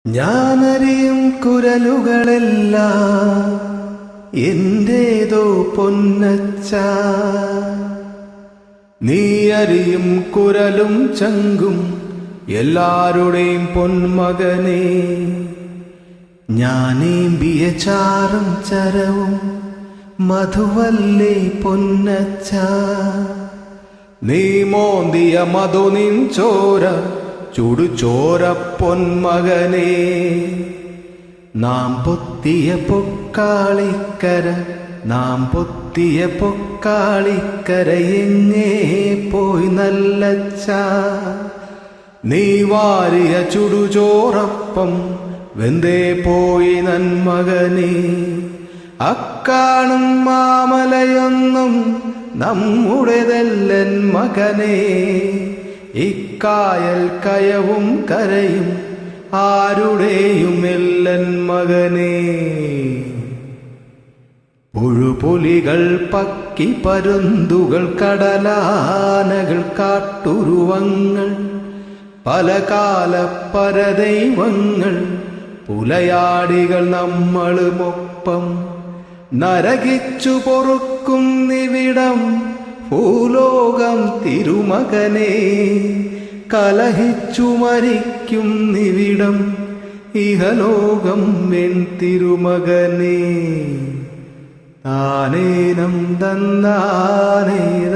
ഞാനറിയും കുരലുകളെല്ലാം എന്റേതോ പൊന്നച്ച. നീ അറിയും കുരലും ചങ്കും എല്ലാരുടെയും പൊന്മകനെ. ഞാനേമ്പിയ ചാറും ചരവും മധുവല്ലേ പൊന്നച്ച. നീ മോന്തിയ മധു നിൻ ചോര ചുടുചോര പൊന്മകനെ. നാം പൊത്തിയ പൊക്കാളിക്കര, നാം പൊത്തിയ പൊക്കാളിക്കര എങ്ങേ പോയി നല്ലച്ച. നീ വാരിയ ചുടുചോറപ്പം വെന്തേ പോയി നന്മകനെ. അക്കാണും മാമലയൊന്നും നമ്മുടേതല്ലൻ മകനെ. ഇക്കായൽ കയവും കരയും ആരുടെയും എല്ലൻ മകനെ. പുഴുപുലികൾ പക്കി പരുന്തുകൾ കടലാനകൾ കാട്ടുരുവങ്ങൾ പല കാല പരദൈവങ്ങൾ പുലയാടികൾ നമ്മളുമൊപ്പം. നരകിച്ചു പൊറുക്കുന്നിവിടം ഭൂലോകം തിരുമകനെ. കലഹിച്ചു മരിക്കുന്നിവിടം ഇഹലോകം വെൺ തിരുമകനെ. താനേനം തന്നാനേ